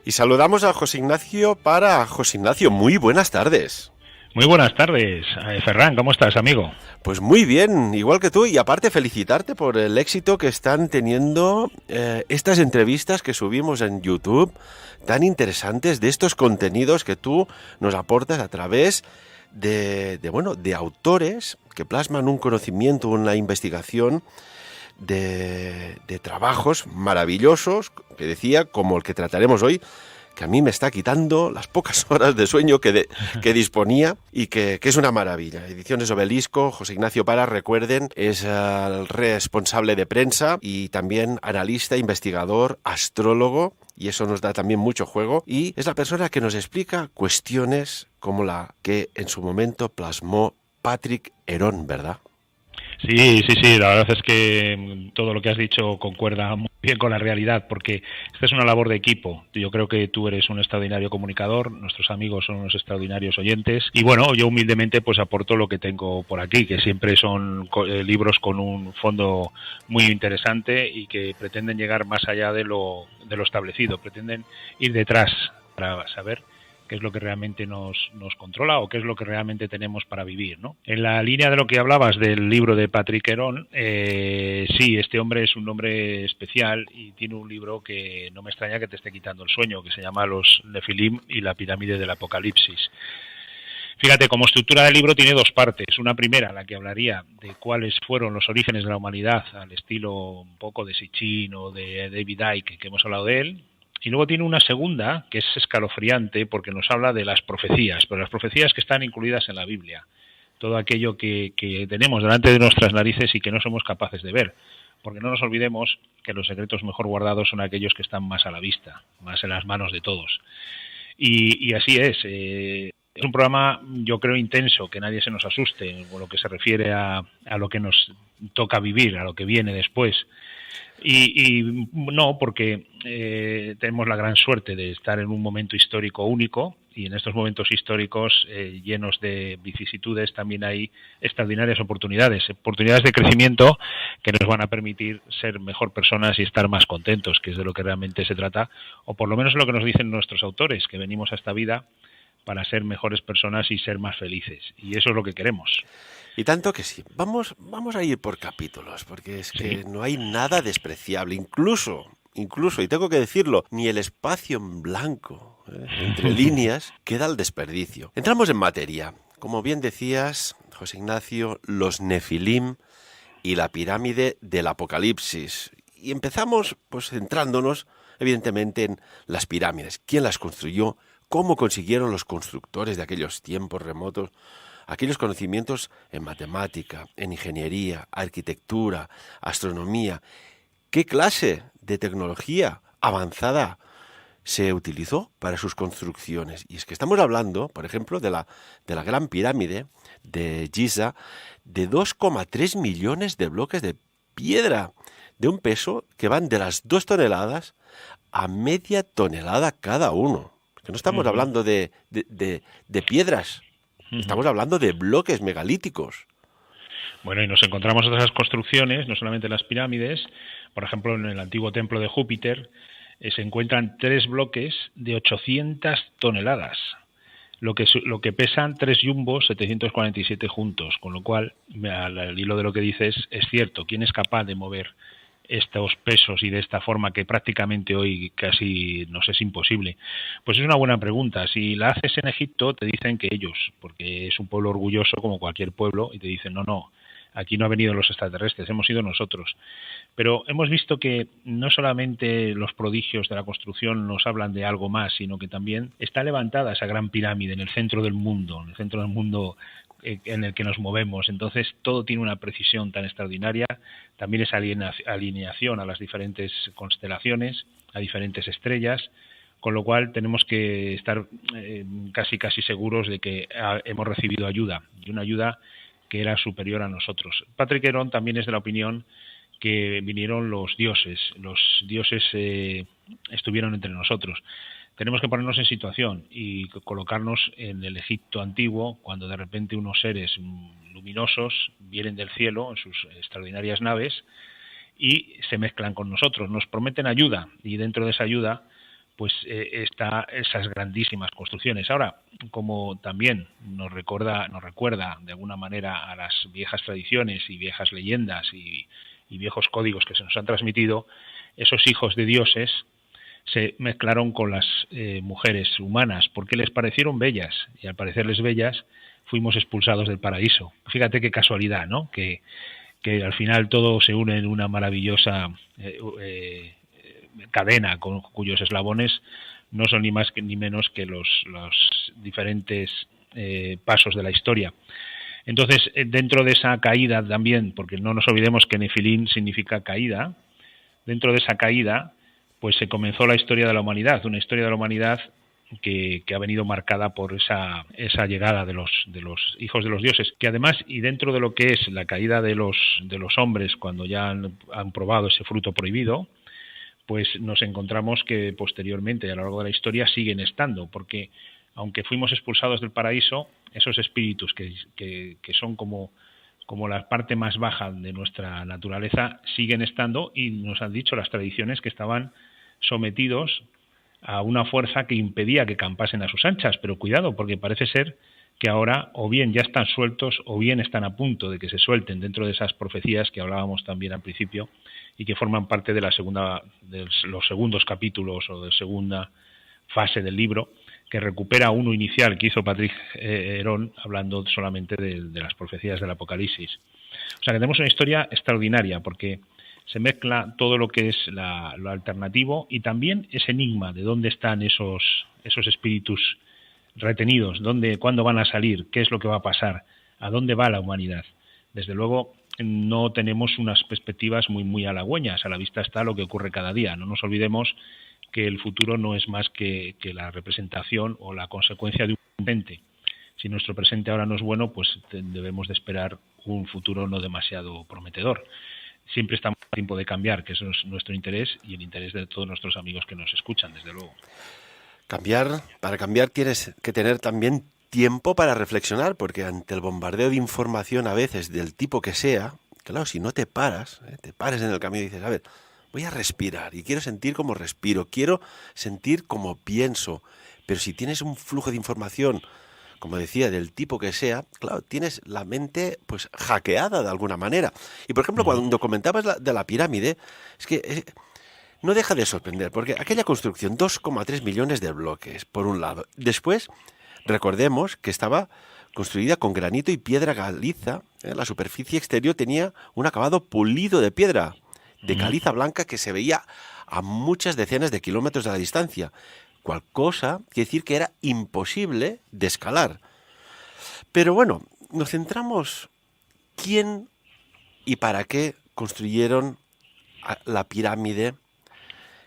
Y saludamos a José Ignacio Para. José Ignacio, muy buenas tardes. Muy buenas tardes, Ferran, ¿cómo estás, amigo? Pues muy bien, igual que tú, y aparte felicitarte por el éxito que están teniendo estas entrevistas que subimos en YouTube, tan interesantes, de estos contenidos que tú nos aportas a través de autores que plasman un conocimiento, una investigación de trabajos maravillosos, que decía, como el que trataremos hoy, que a mí me está quitando las pocas horas de sueño que disponía y que es una maravilla. Ediciones Obelisco, José Ignacio Para, recuerden, es el responsable de prensa y también analista, investigador, astrólogo, y eso nos da también mucho juego, y es la persona que nos explica cuestiones como la que en su momento plasmó Patrick Herón, ¿verdad? Sí, la verdad es que todo lo que has dicho concuerda muy bien con la realidad, porque esta es una labor de equipo. Yo creo que tú eres un extraordinario comunicador, nuestros amigos son unos extraordinarios oyentes, y bueno, yo humildemente pues aporto lo que tengo por aquí, que siempre son libros con un fondo muy interesante y que pretenden llegar más allá de lo establecido, pretenden ir detrás para saber qué es lo que realmente nos controla o qué es lo que realmente tenemos para vivir, ¿no? En la línea de lo que hablabas del libro de Patrick Herón, sí, este hombre es un hombre especial y tiene un libro que no me extraña que te esté quitando el sueño, que se llama Los Nefilim y la pirámide del Apocalipsis. Fíjate, como estructura del libro tiene dos partes. Una primera, la que hablaría de cuáles fueron los orígenes de la humanidad, al estilo un poco de Sitchin o de David Icke, que hemos hablado de él. Y luego tiene una segunda, que es escalofriante, porque nos habla de las profecías, pero las profecías que están incluidas en la Biblia. Todo aquello que tenemos delante de nuestras narices y que no somos capaces de ver. Porque no nos olvidemos que los secretos mejor guardados son aquellos que están más a la vista, más en las manos de todos. Y así es. Es un programa, yo creo, intenso, que nadie se nos asuste con lo que se refiere a lo que nos toca vivir, a lo que viene después. Y no, porque tenemos la gran suerte de estar en un momento histórico único, y en estos momentos históricos llenos de vicisitudes también hay extraordinarias oportunidades de crecimiento que nos van a permitir ser mejor personas y estar más contentos, que es de lo que realmente se trata, o por lo menos es lo que nos dicen nuestros autores, que venimos a esta vida para ser mejores personas y ser más felices, y eso es lo que queremos. Y tanto que sí. Vamos a ir por capítulos, porque es que no hay nada despreciable. Incluso, y tengo que decirlo, ni el espacio en blanco, entre líneas, queda al desperdicio. Entramos en materia. Como bien decías, José Ignacio, los Nefilim y la pirámide del Apocalipsis. Y empezamos, pues, centrándonos, evidentemente, en las pirámides. ¿Quién las construyó? ¿Cómo consiguieron los constructores de aquellos tiempos remotos aquellos conocimientos en matemática, en ingeniería, arquitectura, astronomía? ¿Qué clase de tecnología avanzada se utilizó para sus construcciones? Y es que estamos hablando, por ejemplo, de la Gran Pirámide de Giza, de 2,3 millones de bloques de piedra, de un peso que van de las 2 toneladas a media tonelada cada uno. Que no estamos hablando de piedras. Estamos hablando de bloques megalíticos. Bueno, y nos encontramos otras construcciones, no solamente las pirámides. Por ejemplo, en el antiguo templo de Júpiter se encuentran 3 bloques de 800 toneladas, lo que pesan 3 jumbos 747 juntos, con lo cual, al hilo de lo que dices, es cierto. ¿Quién es capaz de mover estos pesos y de esta forma que prácticamente hoy casi nos es imposible? Pues es una buena pregunta. Si la haces en Egipto, te dicen que ellos, porque es un pueblo orgulloso como cualquier pueblo, y te dicen no, aquí no han venido los extraterrestres, hemos sido nosotros. Pero hemos visto que no solamente los prodigios de la construcción nos hablan de algo más, sino que también está levantada esa gran pirámide en el centro del mundo, en el que nos movemos. Entonces todo tiene una precisión tan extraordinaria, también esa alineación a las diferentes constelaciones, a diferentes estrellas, con lo cual tenemos que estar casi seguros de que hemos recibido ayuda, y una ayuda que era superior a nosotros. Patrick Herón también es de la opinión que vinieron los dioses estuvieron entre nosotros. Tenemos que ponernos en situación y colocarnos en el Egipto antiguo, cuando de repente unos seres luminosos vienen del cielo en sus extraordinarias naves y se mezclan con nosotros, nos prometen ayuda, y dentro de esa ayuda pues está esas grandísimas construcciones. Ahora, como también nos recuerda de alguna manera a las viejas tradiciones y viejas leyendas y viejos códigos que se nos han transmitido, esos hijos de dioses se mezclaron con las mujeres humanas porque les parecieron bellas, y al parecerles bellas fuimos expulsados del paraíso. Fíjate qué casualidad, ¿no? Que al final todo se une en una maravillosa cadena cuyos eslabones no son ni más ni menos que los diferentes pasos de la historia. Entonces, dentro de esa caída también, porque no nos olvidemos que Nefilín significa caída, dentro de esa caída, pues se comenzó la historia de la humanidad, una historia de la humanidad que ha venido marcada por esa llegada de los hijos de los dioses, que además, y dentro de lo que es la caída de los hombres cuando ya han probado ese fruto prohibido, pues nos encontramos que posteriormente, a lo largo de la historia, siguen estando, porque aunque fuimos expulsados del paraíso, esos espíritus que son como la parte más baja de nuestra naturaleza siguen estando, y nos han dicho las tradiciones que estaban sometidos a una fuerza que impedía que campasen a sus anchas. Pero cuidado, porque parece ser que ahora o bien ya están sueltos o bien están a punto de que se suelten dentro de esas profecías que hablábamos también al principio y que forman parte de los segundos capítulos o de segunda fase del libro, que recupera uno inicial que hizo Patrick Heron hablando solamente de las profecías del Apocalipsis. O sea que tenemos una historia extraordinaria porque se mezcla todo lo que es lo alternativo y también ese enigma de dónde están esos espíritus retenidos, cuándo van a salir, qué es lo que va a pasar, a dónde va la humanidad. Desde luego no tenemos unas perspectivas muy halagüeñas, a la vista está lo que ocurre cada día. No nos olvidemos que el futuro no es más que la representación o la consecuencia de un presente. Si nuestro presente ahora no es bueno, pues debemos de esperar un futuro no demasiado prometedor. Siempre estamos a tiempo de cambiar, que eso es nuestro interés y el interés de todos nuestros amigos que nos escuchan, desde luego. Para cambiar tienes que tener también tiempo para reflexionar, porque ante el bombardeo de información a veces del tipo que sea, claro, si no te pares en el camino y dices, a ver, voy a respirar y quiero sentir como respiro, quiero sentir como pienso, pero si tienes un flujo de información, como decía, del tipo que sea, claro, tienes la mente pues hackeada de alguna manera. Y por ejemplo, cuando comentabas de la pirámide, es que no deja de sorprender, porque aquella construcción, 2,3 millones de bloques, por un lado. Después, recordemos que estaba construida con granito y piedra caliza. La superficie exterior tenía un acabado pulido de piedra, de caliza blanca, que se veía a muchas decenas de kilómetros de la distancia. Cual cosa quiere decir que era imposible de escalar. Pero bueno, nos centramos quién y para qué construyeron la pirámide,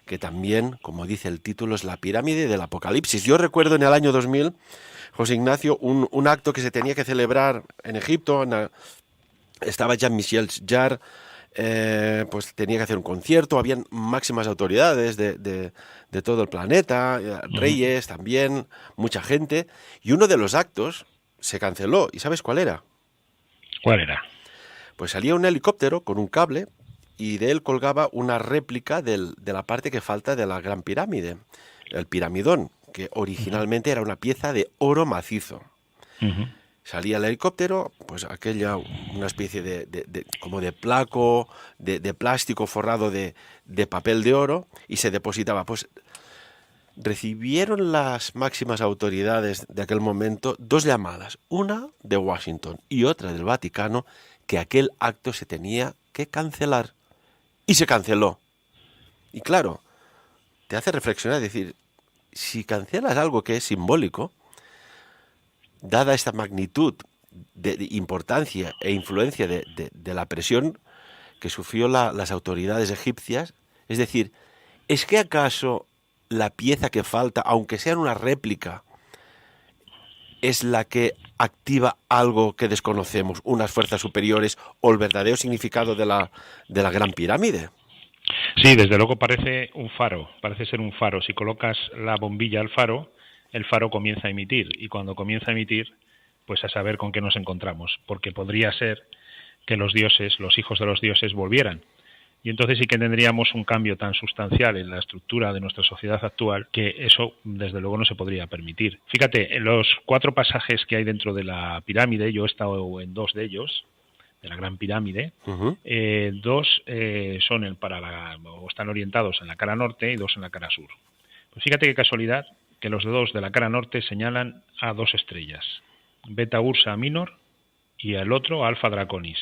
que también, como dice el título, es la pirámide del Apocalipsis. Yo recuerdo en el año 2000, José Ignacio, un acto que se tenía que celebrar en Egipto. Estaba Jean-Michel Jarre, pues tenía que hacer un concierto, habían máximas autoridades de todo el planeta, reyes también, mucha gente, y uno de los actos se canceló. ¿Y sabes cuál era? ¿Cuál era? Pues salía un helicóptero con un cable y de él colgaba una réplica de la parte que falta de la Gran Pirámide, el piramidón, que originalmente era una pieza de oro macizo. Salía el helicóptero, pues una especie como de placo, de plástico forrado de papel de oro, y se depositaba. Pues recibieron las máximas autoridades de aquel momento 2 llamadas, una de Washington y otra del Vaticano, que aquel acto se tenía que cancelar. Y se canceló. Y claro, te hace reflexionar, decir, si cancelas algo que es simbólico, dada esta magnitud de importancia e influencia de la presión que sufrió las autoridades egipcias, es decir, ¿es que acaso la pieza que falta, aunque sea una réplica, es la que activa algo que desconocemos, unas fuerzas superiores o el verdadero significado de la Gran Pirámide? Sí, desde luego parece ser un faro. Si colocas la bombilla al faro, el faro comienza a emitir, y cuando comienza a emitir, pues a saber con qué nos encontramos, porque podría ser que los dioses, los hijos de los dioses, volvieran. y entonces sí que tendríamos un cambio tan sustancial en la estructura de nuestra sociedad actual que eso desde luego no se podría permitir. Fíjate, en los 4 pasajes que hay dentro de la pirámide, yo he estado en 2 de ellos, de la Gran Pirámide, 2 son o están orientados en la cara norte y 2 en la cara sur. Pues fíjate qué casualidad que los 2 de la cara norte señalan a 2 estrellas, Beta Ursa Minor y el otro Alfa Draconis.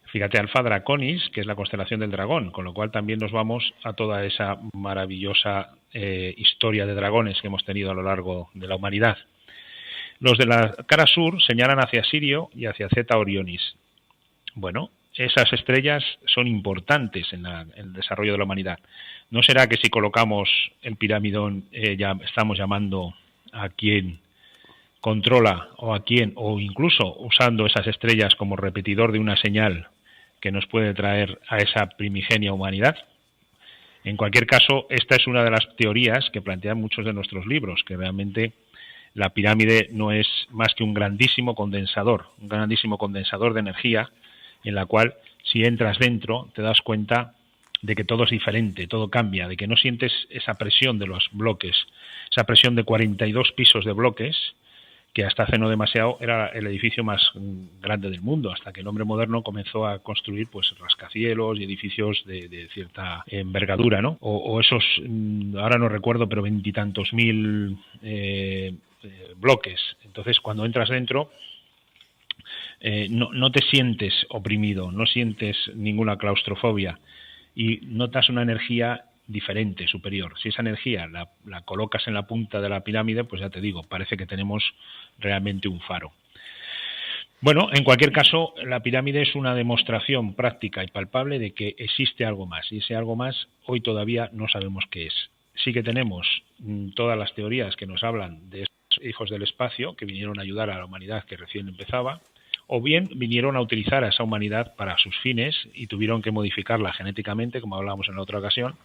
Fíjate, Alfa Draconis, que es la constelación del dragón, con lo cual también nos vamos a toda esa maravillosa historia de dragones que hemos tenido a lo largo de la humanidad. Los de la cara sur señalan hacia Sirio y hacia Zeta Orionis. Bueno, esas estrellas son importantes en el desarrollo de la humanidad. ¿No será que si colocamos el piramidón ya estamos llamando a quien controla o incluso usando esas estrellas como repetidor de una señal que nos puede traer a esa primigenia humanidad? En cualquier caso, esta es una de las teorías que plantean muchos de nuestros libros, que realmente la pirámide no es más que un grandísimo condensador de energía, en la cual si entras dentro te das cuenta de que todo es diferente, todo cambia, de que no sientes esa presión de los bloques, esa presión de 42 pisos de bloques, que hasta hace no demasiado era el edificio más grande del mundo, hasta que el hombre moderno comenzó a construir pues rascacielos y edificios de cierta envergadura, ¿no? O esos, ahora no recuerdo, pero 20 y tantos mil bloques. Entonces, cuando entras dentro, no te sientes oprimido, no sientes ninguna claustrofobia y notas una energía diferente, superior. Si esa energía la colocas en la punta de la pirámide, pues ya te digo, parece que tenemos realmente un faro. Bueno, en cualquier caso, la pirámide es una demostración práctica y palpable de que existe algo más, y ese algo más hoy todavía no sabemos qué es. Sí que tenemos todas las teorías que nos hablan de estos hijos del espacio que vinieron a ayudar a la humanidad que recién empezaba, o bien vinieron a utilizar a esa humanidad para sus fines y tuvieron que modificarla genéticamente, como hablábamos en la otra ocasión,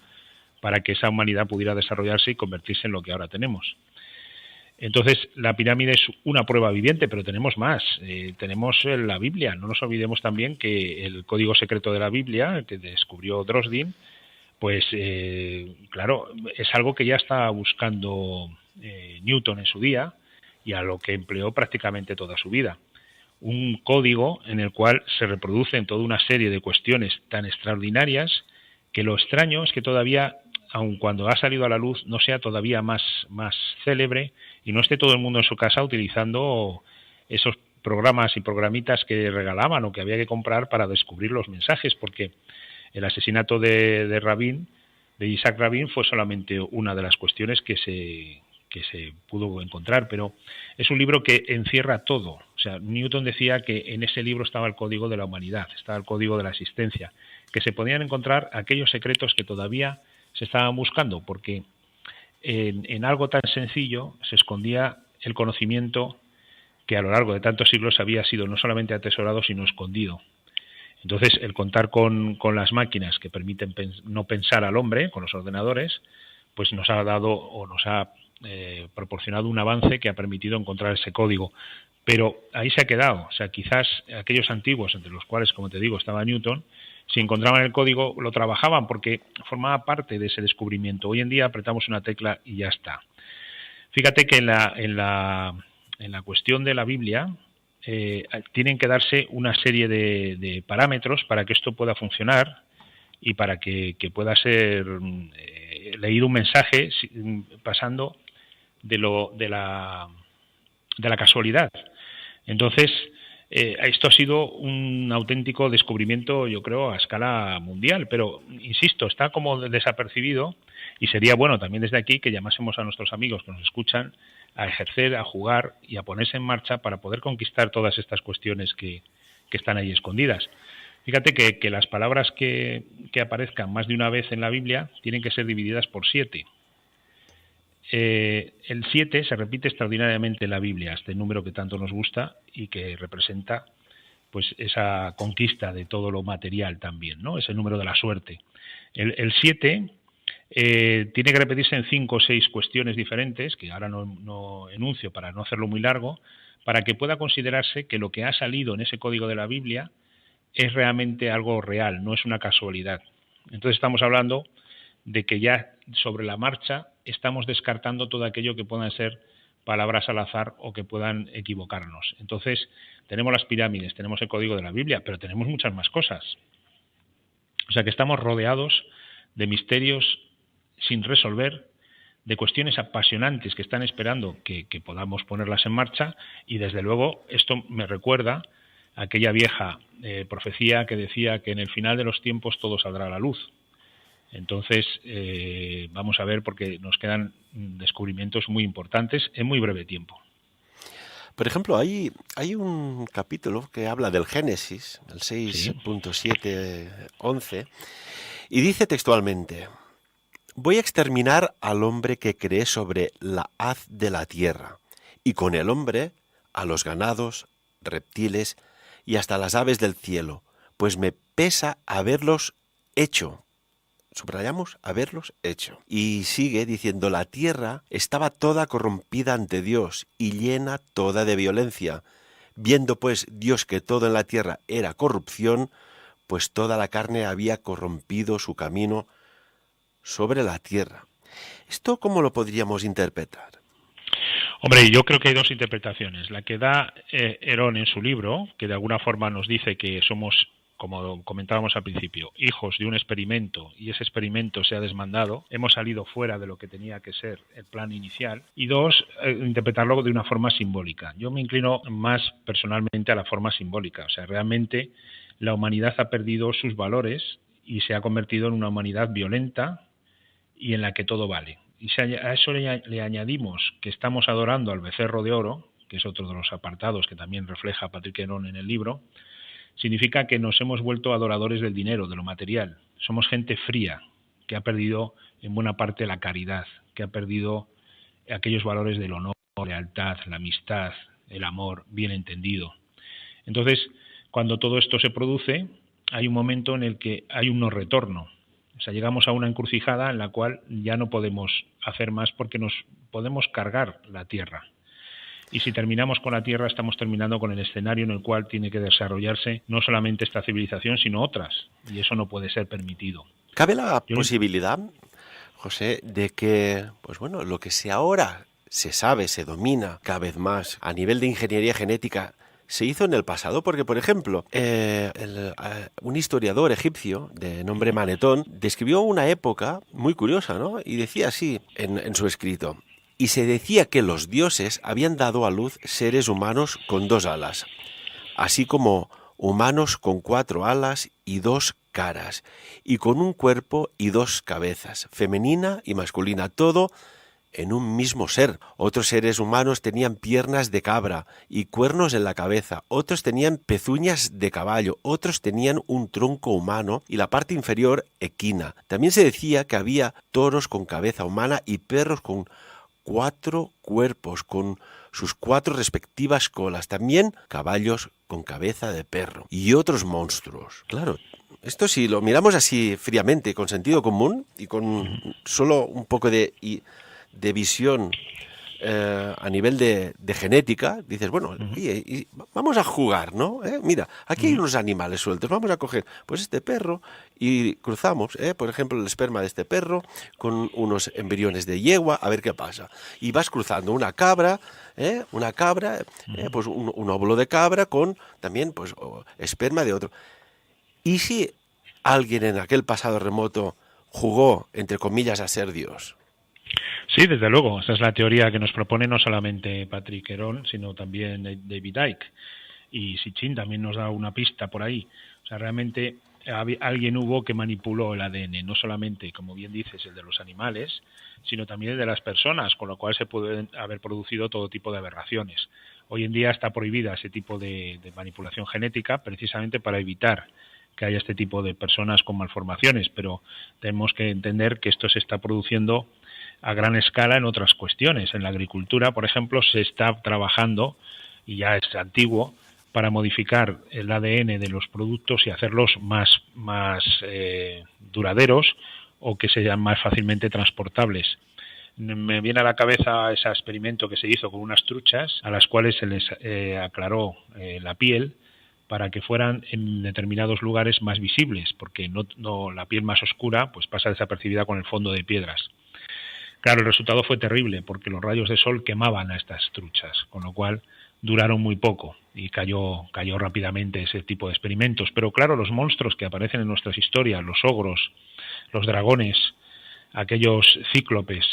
para que esa humanidad pudiera desarrollarse y convertirse en lo que ahora tenemos. Entonces, la pirámide es una prueba viviente, pero tenemos más. Tenemos la Biblia. No nos olvidemos también que el código secreto de la Biblia, que descubrió Drosdin, pues claro, es algo que ya estaba buscando Newton en su día y a lo que empleó prácticamente toda su vida. Un código en el cual se reproducen toda una serie de cuestiones tan extraordinarias que lo extraño es que todavía, aun cuando ha salido a la luz, no sea todavía más célebre y no esté todo el mundo en su casa utilizando esos programas y programitas que regalaban o que había que comprar para descubrir los mensajes, porque el asesinato de Rabin, de Isaac Rabin, fue solamente una de las cuestiones que se pudo encontrar, pero es un libro que encierra todo. O sea, Newton decía que en ese libro estaba el código de la humanidad, estaba el código de la existencia, que se podían encontrar aquellos secretos que todavía se estaban buscando, porque en algo tan sencillo se escondía el conocimiento que a lo largo de tantos siglos había sido no solamente atesorado, sino escondido. Entonces, el contar con las máquinas que permiten no pensar al hombre, con los ordenadores, pues nos ha dado o nos ha proporcionado un avance que ha permitido encontrar ese código. Pero ahí se ha quedado. O sea, quizás aquellos antiguos, entre los cuales, como te digo, estaba Newton, si encontraban el código, lo trabajaban porque formaba parte de ese descubrimiento. Hoy en día apretamos una tecla y ya está. Fíjate que en la cuestión de la Biblia tienen que darse una serie de parámetros para que esto pueda funcionar y para que pueda ser leído un mensaje pasando de la casualidad. Entonces, esto ha sido un auténtico descubrimiento, yo creo, a escala mundial, pero, insisto, está como desapercibido y sería bueno también desde aquí que llamásemos a nuestros amigos que nos escuchan a ejercer, a jugar y a ponerse en marcha para poder conquistar todas estas cuestiones que están ahí escondidas. Fíjate que las palabras que aparezcan más de una vez en la Biblia tienen que ser divididas por 7. El 7 se repite extraordinariamente en la Biblia, este número que tanto nos gusta y que representa pues esa conquista de todo lo material también, ¿no? Es el número de la suerte. El 7 tiene que repetirse en 5 o 6 cuestiones diferentes, que ahora no enuncio para no hacerlo muy largo, para que pueda considerarse que lo que ha salido en ese código de la Biblia es realmente algo real, no es una casualidad. Entonces estamos hablando de que ya sobre la marcha estamos descartando todo aquello que puedan ser palabras al azar o que puedan equivocarnos. Entonces tenemos las pirámides, tenemos el código de la Biblia, pero tenemos muchas más cosas. O sea que estamos rodeados de misterios sin resolver, de cuestiones apasionantes que están esperando que podamos ponerlas en marcha, y desde luego esto me recuerda a aquella vieja profecía que decía que en el final de los tiempos todo saldrá a la luz. Entonces vamos a ver, porque nos quedan descubrimientos muy importantes en muy breve tiempo. Por ejemplo, hay un capítulo que habla del Génesis, el 6.7.11, y dice textualmente: voy a exterminar al hombre que cree sobre la haz de la tierra, y con el hombre a los ganados, reptiles y hasta las aves del cielo, pues me pesa haberlos hecho. Subrayamos, haberlos hecho. Y sigue diciendo: la tierra estaba toda corrompida ante Dios y llena toda de violencia. Viendo pues Dios que todo en la tierra era corrupción, pues toda la carne había corrompido su camino sobre la tierra. ¿Esto cómo lo podríamos interpretar? Hombre, yo creo que hay dos interpretaciones. La que da Herón en su libro, que de alguna forma nos dice que somos, como comentábamos al principio, hijos de un experimento, y ese experimento se ha desmandado, hemos salido fuera de lo que tenía que ser el plan inicial. Y dos, interpretarlo de una forma simbólica. Yo me inclino más personalmente a la forma simbólica. O sea, realmente la humanidad ha perdido sus valores y se ha convertido en una humanidad violenta y en la que todo vale. Y si a eso le añadimos que estamos adorando al becerro de oro, que es otro de los apartados que también refleja Patrick Herón en el libro, significa que nos hemos vuelto adoradores del dinero, de lo material. Somos gente fría, que ha perdido en buena parte la caridad, que ha perdido aquellos valores del honor, la lealtad, la amistad, el amor bien entendido. Entonces, cuando todo esto se produce, hay un momento en el que hay un no retorno. O sea, llegamos a una encrucijada en la cual ya no podemos hacer más, porque nos podemos cargar la tierra. Y si terminamos con la tierra, estamos terminando con el escenario en el cual tiene que desarrollarse no solamente esta civilización, sino otras. Y eso no puede ser permitido. ¿Cabe la posibilidad, José, de que, pues bueno, lo que ahora se sabe, se domina cada vez más a nivel de ingeniería genética, se hizo en el pasado? Porque, por ejemplo, un historiador egipcio de nombre Manetón describió una época muy curiosa, ¿no? Y decía así en su escrito: y se decía que los dioses habían dado a luz seres humanos con 2 alas, así como humanos con 4 alas y 2 caras, y con un cuerpo y 2 cabezas, femenina y masculina, todo en un mismo ser. Otros seres humanos tenían piernas de cabra y cuernos en la cabeza, otros tenían pezuñas de caballo, otros tenían un tronco humano y la parte inferior equina. También se decía que había toros con cabeza humana y perros con 4 cuerpos, con sus 4 respectivas colas, también caballos con cabeza de perro y otros monstruos. Claro, esto si lo miramos así fríamente, con sentido común y con solo un poco de visión a nivel de genética, dices, bueno, y vamos a jugar, ¿no? Mira, aquí hay unos animales sueltos, vamos a coger pues este perro y cruzamos, por ejemplo, el esperma de este perro con unos embriones de yegua, a ver qué pasa. Y vas cruzando una cabra, pues un óvulo de cabra con también pues esperma de otro. ¿Y si alguien en aquel pasado remoto jugó, entre comillas, a ser Dios? Sí, desde luego. Esa es la teoría que nos propone no solamente Patrick Herón, sino también David Icke. Y Sitchin también nos da una pista por ahí. O sea, realmente alguien hubo que manipuló el ADN, no solamente, como bien dices, el de los animales, sino también el de las personas, con lo cual se pueden haber producido todo tipo de aberraciones. Hoy en día está prohibida ese tipo de manipulación genética, precisamente para evitar que haya este tipo de personas con malformaciones, pero tenemos que entender que esto se está produciendo a gran escala en otras cuestiones. En la agricultura, por ejemplo, se está trabajando, y ya es antiguo, para modificar el ADN de los productos y hacerlos más duraderos, o que sean más fácilmente transportables. Me viene a la cabeza ese experimento que se hizo con unas truchas a las cuales se les aclaró la piel para que fueran en determinados lugares más visibles, porque la piel más oscura pues pasa desapercibida con el fondo de piedras. Claro, el resultado fue terrible, porque los rayos de sol quemaban a estas truchas, con lo cual duraron muy poco y cayó rápidamente ese tipo de experimentos. Pero claro, los monstruos que aparecen en nuestras historias, los ogros, los dragones, aquellos cíclopes,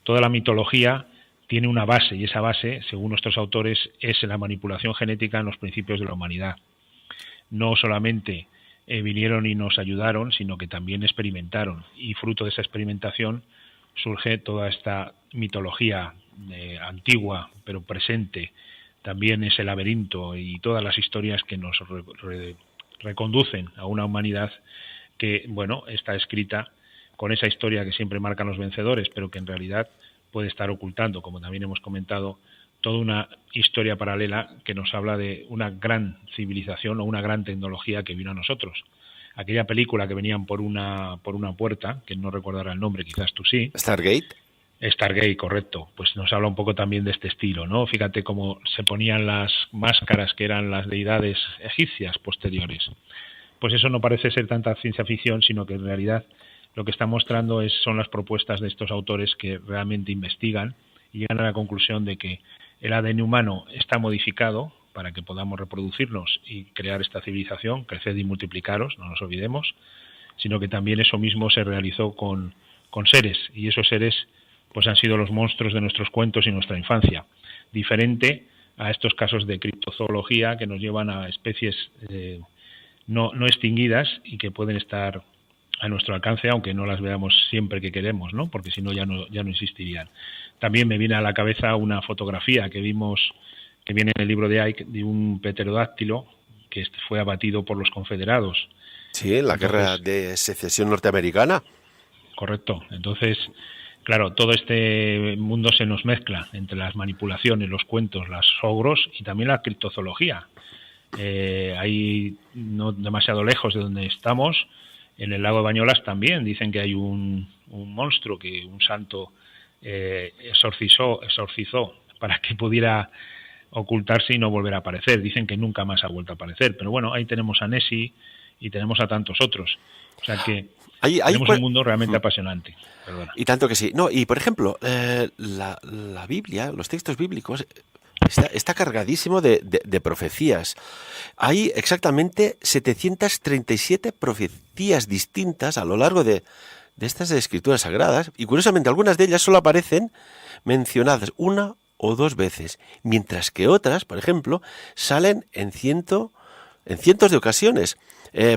toda la mitología tiene una base, y esa base, según nuestros autores, es la manipulación genética en los principios de la humanidad. No solamente vinieron y nos ayudaron, sino que también experimentaron, y fruto de esa experimentación surge toda esta mitología antigua, pero presente, también ese laberinto y todas las historias que nos reconducen a una humanidad que, bueno, está escrita con esa historia que siempre marcan los vencedores, pero que en realidad puede estar ocultando, como también hemos comentado, toda una historia paralela que nos habla de una gran civilización o una gran tecnología que vino a nosotros. Aquella película que venían por una puerta, que no recordará el nombre, quizás tú sí. Stargate, correcto. Pues nos habla un poco también de este estilo, ¿no? Fíjate cómo se ponían las máscaras que eran las deidades egipcias posteriores. Pues eso no parece ser tanta ciencia ficción, sino que en realidad lo que está mostrando son las propuestas de estos autores que realmente investigan y llegan a la conclusión de que el ADN humano está modificado para que podamos reproducirnos y crear esta civilización, creced y multiplicaros, no nos olvidemos, sino que también eso mismo se realizó con seres, y esos seres pues han sido los monstruos de nuestros cuentos y nuestra infancia, diferente a estos casos de criptozoología que nos llevan a especies no extinguidas y que pueden estar a nuestro alcance, aunque no las veamos siempre que queremos, ¿no? Porque si no ya no existirían. También me viene a la cabeza una fotografía que vimos, que viene en el libro de Icke, de un pterodáctilo que fue abatido por los confederados. Sí, en la guerra de secesión norteamericana. Correcto. Entonces, claro, todo este mundo se nos mezcla entre las manipulaciones, los cuentos, los ogros y también la criptozoología. Ahí, no demasiado lejos de donde estamos, en el lago de Bañolas también dicen que hay un monstruo que un santo exorcizó para que pudiera ocultarse y no volver a aparecer. Dicen que nunca más ha vuelto a aparecer. Pero bueno, ahí tenemos a Nessie y tenemos a tantos otros. O sea que tenemos un mundo realmente apasionante. Perdona. Y tanto que sí. No, y por ejemplo, la Biblia, los textos bíblicos, está cargadísimo de profecías. Hay exactamente 737 profecías distintas a lo largo de estas escrituras sagradas, y curiosamente algunas de ellas solo aparecen mencionadas una o dos veces, mientras que otras, por ejemplo, salen en cientos de ocasiones.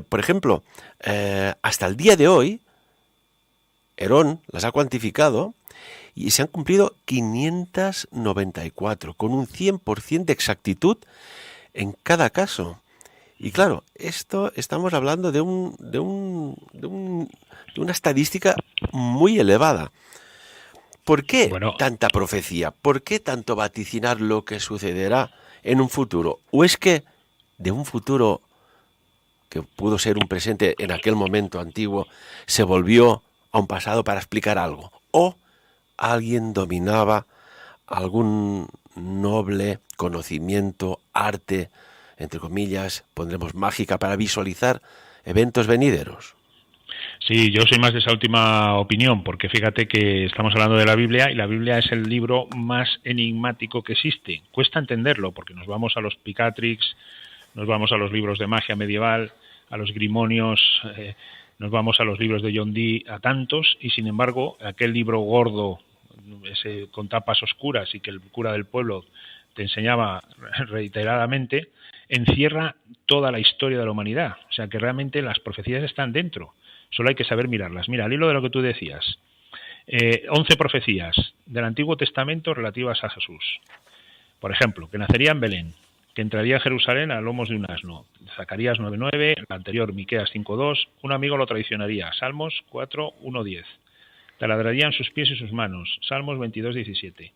Por ejemplo, hasta el día de hoy, Herón las ha cuantificado y se han cumplido 594, con un 100% de exactitud en cada caso. Y claro, esto estamos hablando de una estadística muy elevada. ¿Por qué tanta profecía? ¿Por qué tanto vaticinar lo que sucederá en un futuro? ¿O es que de un futuro que pudo ser un presente en aquel momento antiguo se volvió a un pasado para explicar algo? ¿O alguien dominaba algún noble conocimiento, arte, entre comillas, pondremos mágica, para visualizar eventos venideros? Sí, yo soy más de esa última opinión, porque fíjate que estamos hablando de la Biblia, y la Biblia es el libro más enigmático que existe. Cuesta entenderlo, porque nos vamos a los Picatrix, nos vamos a los libros de magia medieval, a los grimonios, nos vamos a los libros de John Dee, a tantos, y sin embargo, aquel libro gordo, ese con tapas oscuras y que el cura del pueblo te enseñaba reiteradamente, encierra toda la historia de la humanidad. O sea que realmente las profecías están dentro. Solo hay que saber mirarlas. Mira, al hilo de lo que tú decías, 11 profecías del Antiguo Testamento relativas a Jesús. Por ejemplo, que nacería en Belén, que entraría a Jerusalén a lomos de un asno. Zacarías 9:9, el anterior Miqueas 5:2, un amigo lo traicionaría. Salmos 4:1-10. Taladrarían sus pies y sus manos. Salmos 22:17.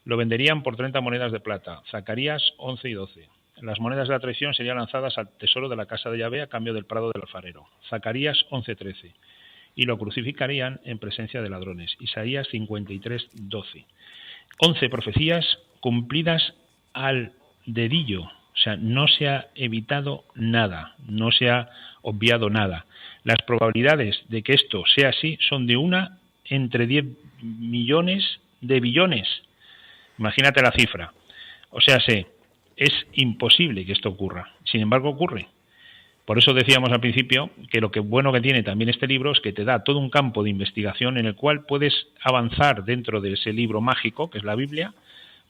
Lo venderían por 30 monedas de plata. Zacarías 11 y 12. Las monedas de la traición serían lanzadas al tesoro de la casa de Yahvé a cambio del prado del alfarero. Zacarías 11:13. Y lo crucificarían en presencia de ladrones. Isaías 53:12. 11 profecías cumplidas al dedillo, O sea, no se ha evitado nada, no se ha obviado nada. Las probabilidades de que esto sea así son de 1 entre 10 millones de billones. Imagínate la cifra. O sea, es imposible que esto ocurra. Sin embargo, ocurre. Por eso decíamos al principio que lo que bueno que tiene también este libro es que te da todo un campo de investigación en el cual puedes avanzar dentro de ese libro mágico, que es la Biblia,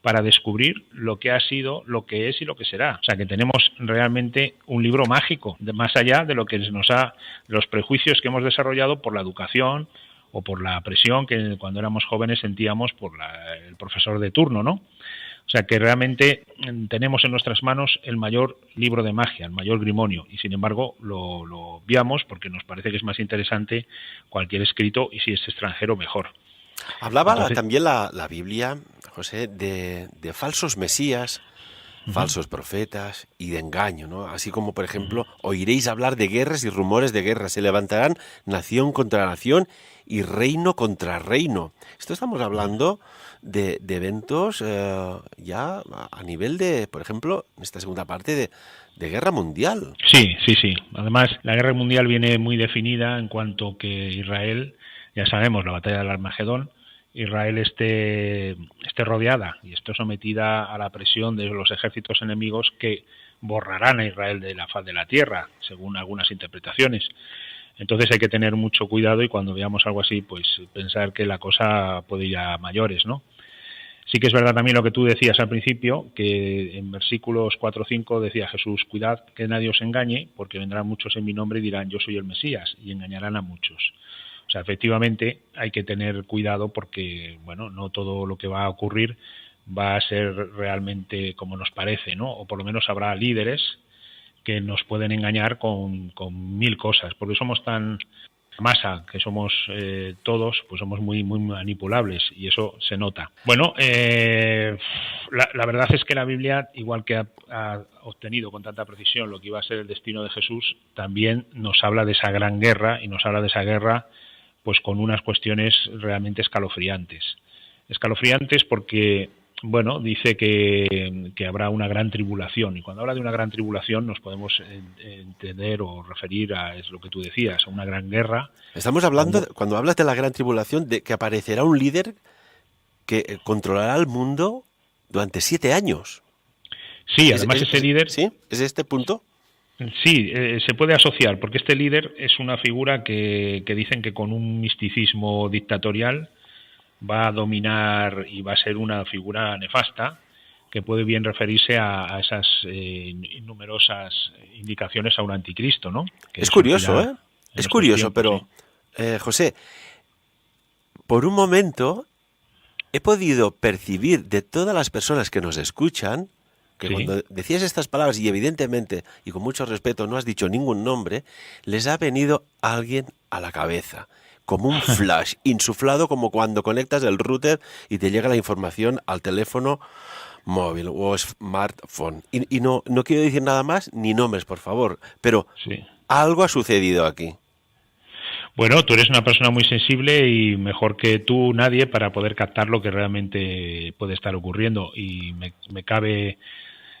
para descubrir lo que ha sido, lo que es y lo que será. O sea, que tenemos realmente un libro mágico, más allá de lo que los prejuicios que hemos desarrollado por la educación o por la presión que cuando éramos jóvenes sentíamos por el profesor de turno, ¿no? O sea, que realmente tenemos en nuestras manos el mayor libro de magia, el mayor grimorio, y sin embargo lo obviamos porque nos parece que es más interesante cualquier escrito, y si es extranjero, mejor. Hablaba también la Biblia, José, de falsos mesías, falsos profetas y de engaño, ¿no? Así como, por ejemplo, oiréis hablar de guerras y rumores de guerras, se levantarán nación contra nación y reino contra reino. Esto estamos hablando de eventos ya a nivel de, por ejemplo, en esta segunda parte de guerra mundial. Sí. Además, la guerra mundial viene muy definida en cuanto que Israel, ya sabemos, la batalla del Armagedón, Israel esté rodeada y esté sometida a la presión de los ejércitos enemigos que borrarán a Israel de la faz de la tierra, según algunas interpretaciones. Entonces hay que tener mucho cuidado y cuando veamos algo así, pues pensar que la cosa puede ir a mayores, ¿no? Sí que es verdad también lo que tú decías al principio, que en versículos 4 o 5 decía Jesús: cuidad que nadie os engañe, porque vendrán muchos en mi nombre y dirán yo soy el Mesías, y engañarán a muchos. O sea, efectivamente hay que tener cuidado porque, bueno, no todo lo que va a ocurrir va a ser realmente como nos parece, ¿no? O por lo menos habrá líderes que nos pueden engañar con 1000 cosas, porque somos tan masa que somos todos, pues somos muy manipulables y eso se nota. Bueno, la verdad es que la Biblia, igual que ha obtenido con tanta precisión lo que iba a ser el destino de Jesús, también nos habla de esa gran guerra, y nos habla de esa guerra pues con unas cuestiones realmente escalofriantes. Escalofriantes porque, bueno, dice que habrá una gran tribulación, y cuando habla de una gran tribulación nos podemos entender o referir a, es lo que tú decías, a una gran guerra. Estamos hablando, cuando hablas de la gran tribulación, de que aparecerá un líder que controlará el mundo durante 7 años. Sí, además ese líder... ¿Sí? ¿Es este punto? Sí, se puede asociar, porque este líder es una figura que dicen que con un misticismo dictatorial va a dominar y va a ser una figura nefasta, que puede bien referirse a esas numerosas indicaciones a un anticristo, ¿no? Que es curioso, ¿eh? Es curioso, tiempos, pero, sí. José, por un momento he podido percibir de todas las personas que nos escuchan, que cuando decías estas palabras, y evidentemente, y con mucho respeto, no has dicho ningún nombre, les ha venido alguien a la cabeza, como un flash, insuflado, como cuando conectas el router y te llega la información al teléfono móvil o smartphone. Y no quiero decir nada más, ni nombres, por favor, pero algo ha sucedido aquí. Bueno, tú eres una persona muy sensible y mejor que tú nadie para poder captar lo que realmente puede estar ocurriendo, y me cabe...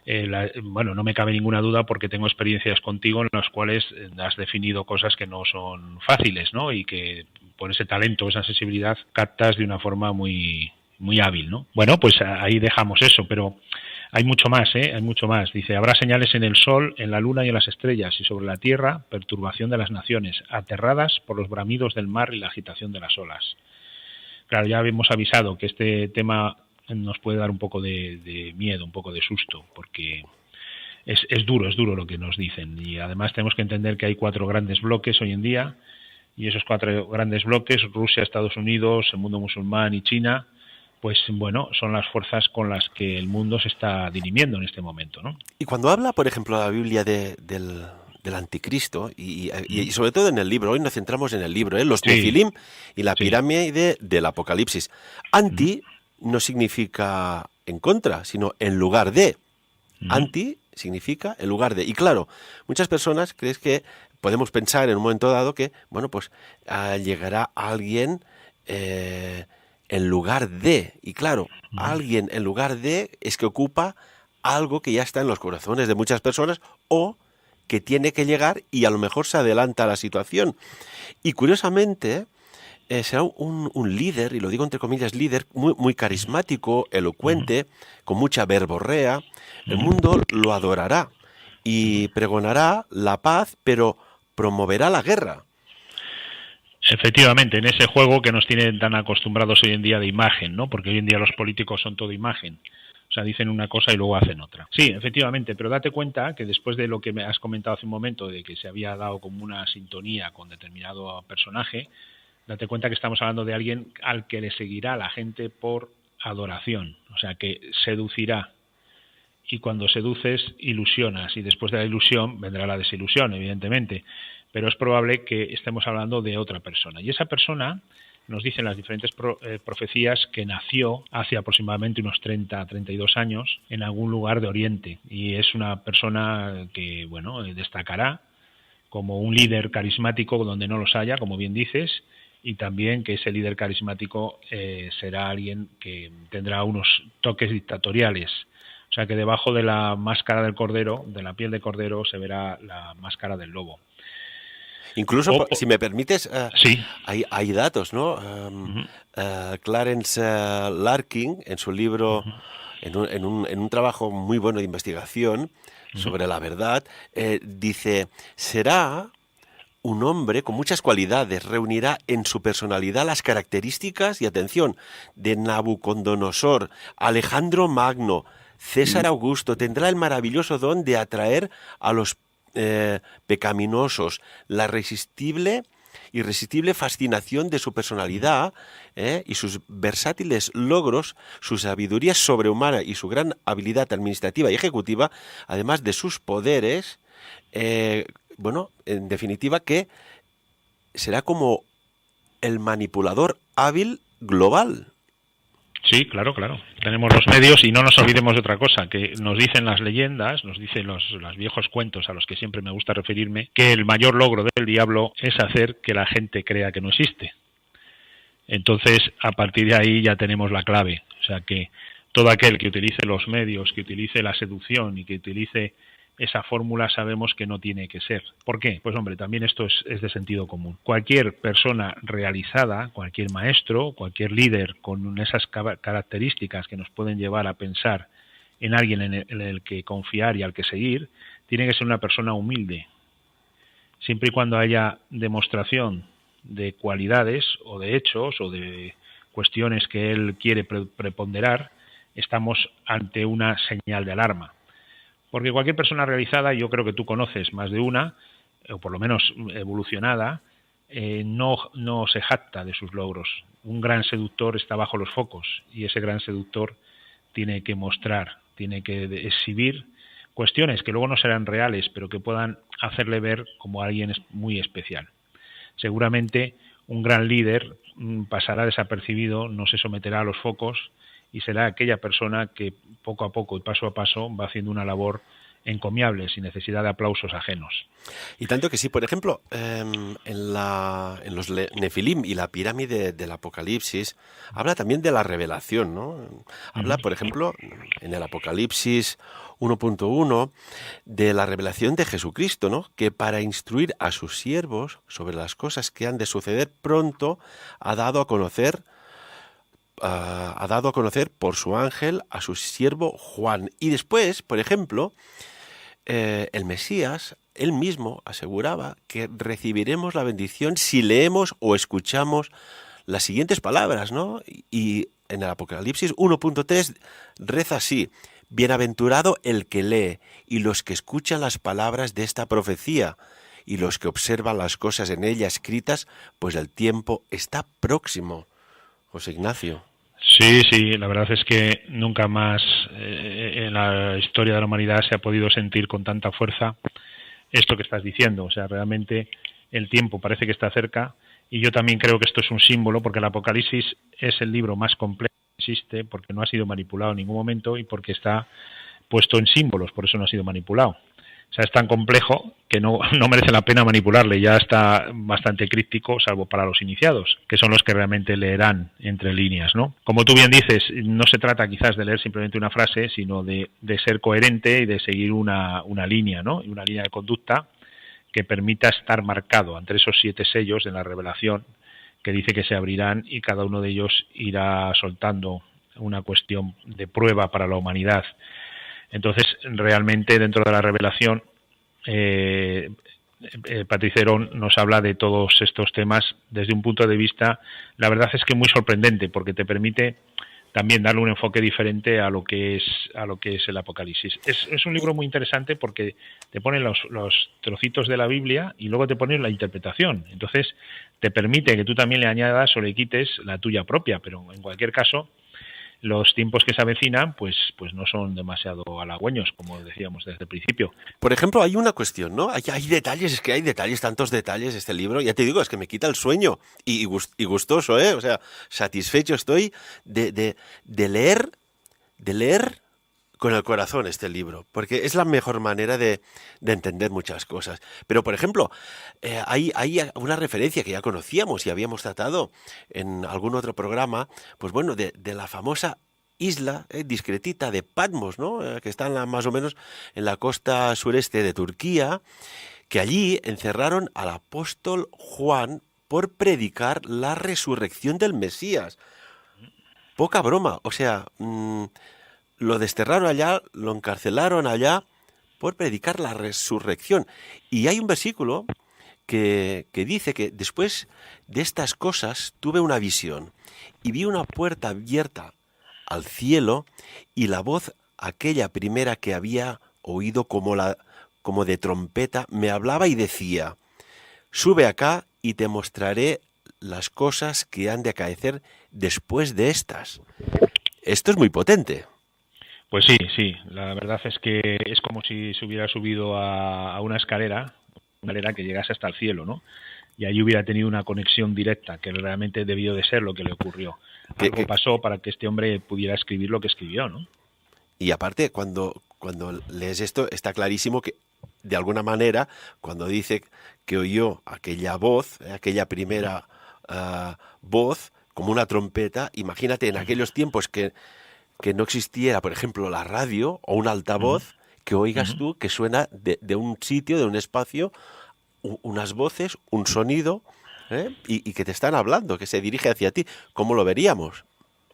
no me cabe ninguna duda porque tengo experiencias contigo en las cuales has definido cosas que no son fáciles, ¿no? Y que por ese talento, esa sensibilidad, captas de una forma muy hábil, ¿no? Bueno, pues ahí dejamos eso, pero hay mucho más, hay mucho más. Dice, habrá señales en el sol, en la luna y en las estrellas, y sobre la tierra, perturbación de las naciones, aterradas por los bramidos del mar y la agitación de las olas. Claro, ya hemos avisado que este tema nos puede dar un poco de miedo, un poco de susto, porque es duro lo que nos dicen, y además tenemos que entender que hay 4 grandes bloques hoy en día, y esos 4 grandes bloques, Rusia, Estados Unidos, el mundo musulmán y China, pues bueno, son las fuerzas con las que el mundo se está dirimiendo en este momento, ¿no? Y cuando habla, por ejemplo, la Biblia del anticristo, y sobre todo en el libro, hoy nos centramos en el libro, los Nefilim y la pirámide del Apocalipsis. Anti no significa en contra, sino en lugar de. Anti significa en lugar de. Y claro, muchas personas creen que podemos pensar en un momento dado que, bueno, pues llegará alguien en lugar de. Y claro, alguien en lugar de es que ocupa algo que ya está en los corazones de muchas personas o que tiene que llegar y a lo mejor se adelanta a la situación. Y curiosamente, será un líder, y lo digo entre comillas líder, muy carismático, elocuente, con mucha verborrea. El mundo lo adorará y pregonará la paz, pero promoverá la guerra. Efectivamente, en ese juego que nos tienen tan acostumbrados hoy en día de imagen, ¿no? Porque hoy en día los políticos son todo imagen. O sea, dicen una cosa y luego hacen otra. Sí, efectivamente, pero date cuenta que después de lo que me has comentado hace un momento, de que se había dado como una sintonía con determinado personaje, date cuenta que estamos hablando de alguien al que le seguirá la gente por adoración, o sea, que seducirá. Y cuando seduces, ilusionas, y después de la ilusión vendrá la desilusión, evidentemente. Pero es probable que estemos hablando de otra persona. Y esa persona, nos dicen las diferentes profecías, que nació hace aproximadamente unos 32 años en algún lugar de Oriente. Y es una persona que, bueno, destacará como un líder carismático donde no los haya, como bien dices, y también que ese líder carismático será alguien que tendrá unos toques dictatoriales. O sea que debajo de la máscara del cordero, de la piel de cordero, se verá la máscara del lobo. Incluso, si me permites, sí. hay datos, ¿no? Clarence Larkin, en su libro, en un trabajo muy bueno de investigación sobre la verdad, dice, será un hombre con muchas cualidades, reunirá en su personalidad las características, y atención, de Nabucodonosor, Alejandro Magno, César Augusto. Tendrá el maravilloso don de atraer a los pecaminosos, la irresistible fascinación de su personalidad y sus versátiles logros, su sabiduría sobrehumana y su gran habilidad administrativa y ejecutiva, además de sus poderes, bueno, en definitiva, que será como el manipulador hábil global. Sí, claro. Tenemos los medios y no nos olvidemos de otra cosa, que nos dicen las leyendas, nos dicen los viejos cuentos a los que siempre me gusta referirme, que el mayor logro del diablo es hacer que la gente crea que no existe. Entonces, a partir de ahí ya tenemos la clave. O sea que todo aquel que utilice los medios, que utilice la seducción y que utilice esa fórmula, sabemos que no tiene que ser. ¿Por qué? Pues hombre, también esto es de sentido común. Cualquier persona realizada, cualquier maestro, cualquier líder con esas características que nos pueden llevar a pensar en alguien en el que confiar y al que seguir, tiene que ser una persona humilde. Siempre y cuando haya demostración de cualidades o de hechos o de cuestiones que él quiere preponderar, estamos ante una señal de alarma. Porque cualquier persona realizada, yo creo que tú conoces más de una, o por lo menos evolucionada, no se jacta de sus logros. Un gran seductor está bajo los focos y ese gran seductor tiene que mostrar, tiene que exhibir cuestiones que luego no serán reales, pero que puedan hacerle ver como alguien muy especial. Seguramente un gran líder pasará desapercibido, no se someterá a los focos, y será aquella persona que poco a poco y paso a paso va haciendo una labor encomiable, sin necesidad de aplausos ajenos. Y tanto que sí, por ejemplo, en los Nefilim y la pirámide del Apocalipsis, habla también de la revelación, ¿no? Habla, por ejemplo, en el Apocalipsis 1.1, de la revelación de Jesucristo, ¿no? Que para instruir a sus siervos sobre las cosas que han de suceder pronto, ha dado a conocer por su ángel a su siervo Juan. Y después, por ejemplo, el Mesías, él mismo aseguraba que recibiremos la bendición si leemos o escuchamos las siguientes palabras, ¿no? Y en el Apocalipsis 1.3 reza así: bienaventurado el que lee y los que escuchan las palabras de esta profecía y los que observan las cosas en ella escritas, pues el tiempo está próximo. José Ignacio. Sí, la verdad es que nunca más en la historia de la humanidad se ha podido sentir con tanta fuerza esto que estás diciendo. O sea, realmente el tiempo parece que está cerca, y yo también creo que esto es un símbolo, porque el Apocalipsis es el libro más complejo que existe, porque no ha sido manipulado en ningún momento y porque está puesto en símbolos, por eso no ha sido manipulado. O sea, es tan complejo que no merece la pena manipularle, ya está bastante críptico, salvo para los iniciados, que son los que realmente leerán entre líneas, ¿no? Como tú bien dices, no se trata quizás de leer simplemente una frase, sino de ser coherente y de seguir una línea, ¿no? Y una línea de conducta que permita estar marcado entre esos 7 sellos de la revelación, que dice que se abrirán y cada uno de ellos irá soltando una cuestión de prueba para la humanidad. Entonces, realmente dentro de la revelación, Patrice Héron nos habla de todos estos temas desde un punto de vista, la verdad es que muy sorprendente, porque te permite también darle un enfoque diferente a lo que es el Apocalipsis. Es un libro muy interesante porque te pone los trocitos de la Biblia y luego te pone la interpretación. Entonces, te permite que tú también le añadas o le quites la tuya propia, pero en cualquier caso, los tiempos que se avecinan pues no son demasiado halagüeños, como decíamos desde el principio. Por ejemplo, hay una cuestión, ¿no? Hay detalles, es que hay detalles, tantos detalles este libro. Ya te digo, es que me quita el sueño y gustoso, ¿eh? O sea, satisfecho estoy de leer con el corazón este libro, porque es la mejor manera de entender muchas cosas. Pero, por ejemplo, hay una referencia que ya conocíamos y habíamos tratado en algún otro programa, pues bueno, de la famosa isla discretita de Patmos, ¿no? Que está más o menos en la costa sureste de Turquía, que allí encerraron al apóstol Juan por predicar la resurrección del Mesías. Poca broma, o sea, lo desterraron allá, lo encarcelaron allá por predicar la resurrección. Y hay un versículo que dice que después de estas cosas tuve una visión y vi una puerta abierta al cielo y la voz aquella primera que había oído como de trompeta me hablaba y decía: sube acá y te mostraré las cosas que han de acaecer después de estas. Esto es muy potente. Pues sí, la verdad es que es como si se hubiera subido a una escalera que llegase hasta el cielo, ¿no? Y allí hubiera tenido una conexión directa, que realmente debió de ser lo que le ocurrió. Algo pasó para que este hombre pudiera escribir lo que escribió, ¿no? Y aparte, cuando lees esto, está clarísimo que, de alguna manera, cuando dice que oyó aquella voz, aquella primera voz, como una trompeta, imagínate en aquellos tiempos que no existiera, por ejemplo, la radio o un altavoz, que oigas tú que suena de un sitio, de un espacio, unas voces, un sonido, y que te están hablando, que se dirige hacia ti. ¿Cómo lo veríamos?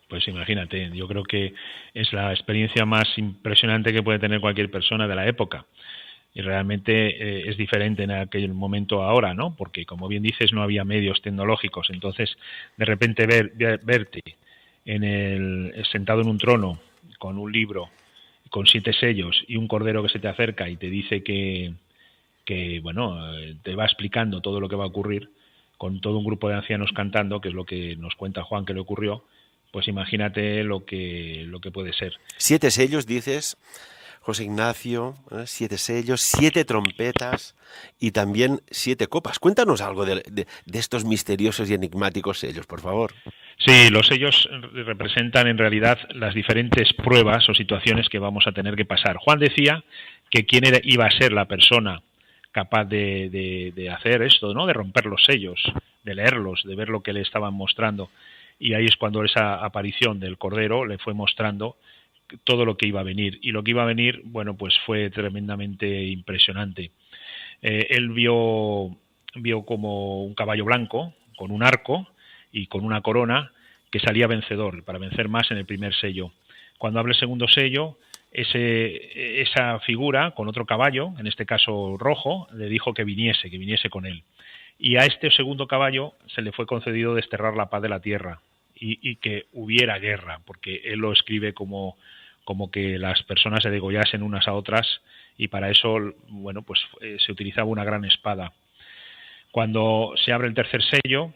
Pues imagínate, yo creo que es la experiencia más impresionante que puede tener cualquier persona de la época. Y realmente es diferente en aquel momento ahora, ¿no? Porque, como bien dices, no había medios tecnológicos. Entonces, de repente verte sentado en un trono con un libro, con 7 sellos y un cordero que se te acerca y te dice que bueno, te va explicando todo lo que va a ocurrir, con todo un grupo de ancianos cantando, que es lo que nos cuenta Juan que le ocurrió, pues imagínate lo que puede ser. 7 sellos, dices, José Ignacio, 7 sellos, 7 trompetas y también 7 copas. Cuéntanos algo de estos misteriosos y enigmáticos sellos, por favor. Sí, los sellos representan en realidad las diferentes pruebas o situaciones que vamos a tener que pasar. Juan decía que quién iba a ser la persona capaz de hacer esto, ¿no? De romper los sellos, de leerlos, de ver lo que le estaban mostrando. Y ahí es cuando esa aparición del Cordero le fue mostrando todo lo que iba a venir. Y lo que iba a venir, bueno, pues fue tremendamente impresionante. Él vio como un caballo blanco, con un arco y con una corona, que salía vencedor, para vencer más en el primer sello. Cuando abre el segundo sello, esa figura, con otro caballo, en este caso rojo, le dijo que viniese con él. Y a este segundo caballo se le fue concedido desterrar la paz de la tierra y que hubiera guerra, porque él lo escribe como que las personas se degollasen unas a otras, y para eso, bueno, pues se utilizaba una gran espada. Cuando se abre el tercer sello,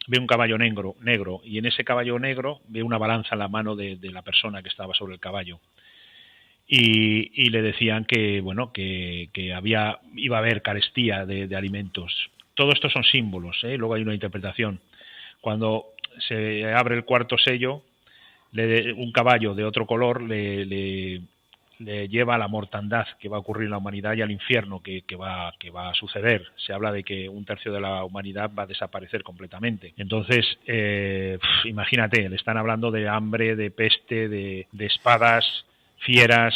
ve un caballo negro, y en ese caballo negro ve una balanza en la mano de la persona que estaba sobre el caballo. Y le decían que, bueno, que iba a haber carestía de alimentos. Todo esto son símbolos, luego hay una interpretación. Cuando se abre el cuarto sello, un caballo de otro color le lleva a la mortandad que va a ocurrir en la humanidad y al infierno que va a suceder. Se habla de que 1/3 de la humanidad va a desaparecer completamente. Entonces, imagínate, le están hablando de hambre, de peste, de espadas, fieras,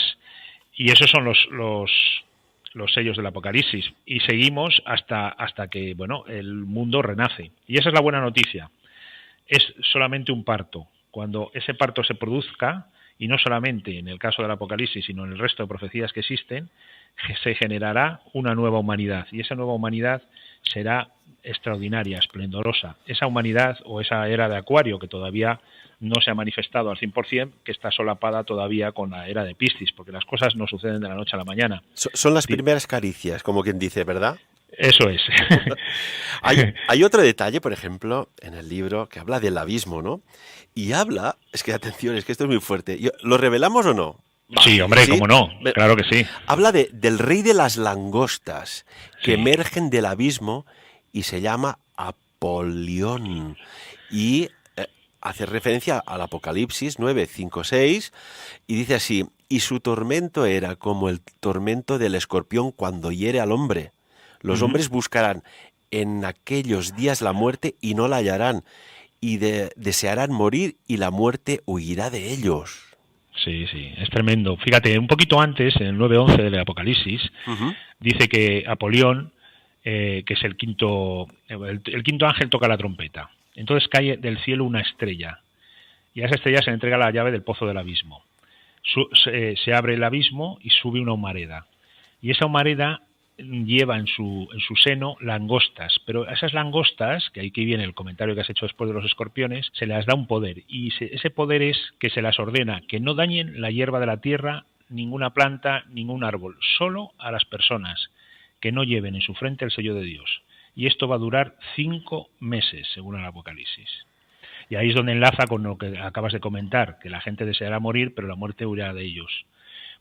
y esos son los sellos del Apocalipsis. Y seguimos hasta que, bueno, el mundo renace. Y esa es la buena noticia. Es solamente un parto. Cuando ese parto se produzca, y no solamente en el caso del Apocalipsis, sino en el resto de profecías que existen, se generará una nueva humanidad. Y esa nueva humanidad será extraordinaria, esplendorosa. Esa humanidad o esa era de Acuario, que todavía no se ha manifestado al 100%, que está solapada todavía con la era de Piscis, porque las cosas no suceden de la noche a la mañana. Son las primeras caricias, como quien dice, ¿verdad? Eso es. Hay otro detalle, por ejemplo, en el libro que habla del abismo, ¿no? Y habla, es que atención, es que esto es muy fuerte. ¿Lo revelamos o no? Sí, hombre, ¿sí? cómo no, claro que sí. Habla del rey de las langostas que emergen del abismo y se llama Apolión. Y hace referencia al Apocalipsis 9, 5, 6 y dice así: y su tormento era como el tormento del escorpión cuando hiere al hombre. Los hombres buscarán en aquellos días la muerte y no la hallarán, y desearán morir y la muerte huirá de ellos. Sí, sí, es tremendo. Fíjate, un poquito antes, en el 9:11 del Apocalipsis, dice que Apolión, que es el quinto ángel, toca la trompeta. Entonces cae del cielo una estrella, y a esa estrella se le entrega la llave del pozo del abismo. Se abre el abismo y sube una humareda, y esa humareda lleva en su seno langostas, pero a esas langostas, que aquí viene el comentario que has hecho después de los escorpiones, se les da un poder, y ese poder es que se las ordena que no dañen la hierba de la tierra, ninguna planta, ningún árbol, solo a las personas que no lleven en su frente el sello de Dios. Y esto va a durar 5 meses, según el Apocalipsis. Y ahí es donde enlaza con lo que acabas de comentar, que la gente deseará morir, pero la muerte huirá de ellos.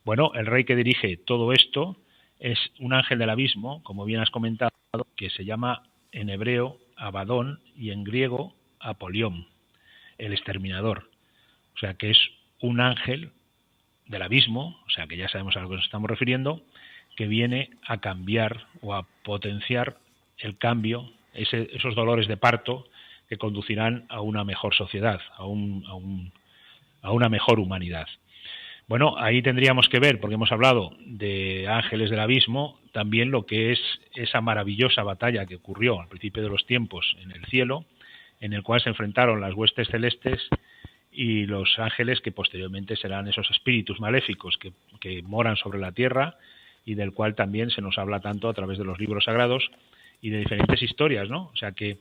Bueno, el rey que dirige todo esto es un ángel del abismo, como bien has comentado, que se llama en hebreo Abadón y en griego Apolión, el exterminador. O sea que es un ángel del abismo, o sea que ya sabemos a lo que nos estamos refiriendo, que viene a cambiar o a potenciar el cambio, esos dolores de parto que conducirán a una mejor sociedad, a una mejor humanidad. Bueno, ahí tendríamos que ver, porque hemos hablado de ángeles del abismo, también lo que es esa maravillosa batalla que ocurrió al principio de los tiempos en el cielo, en el cual se enfrentaron las huestes celestes y los ángeles, que posteriormente serán esos espíritus maléficos que moran sobre la tierra, y del cual también se nos habla tanto a través de los libros sagrados y de diferentes historias, ¿no? O sea que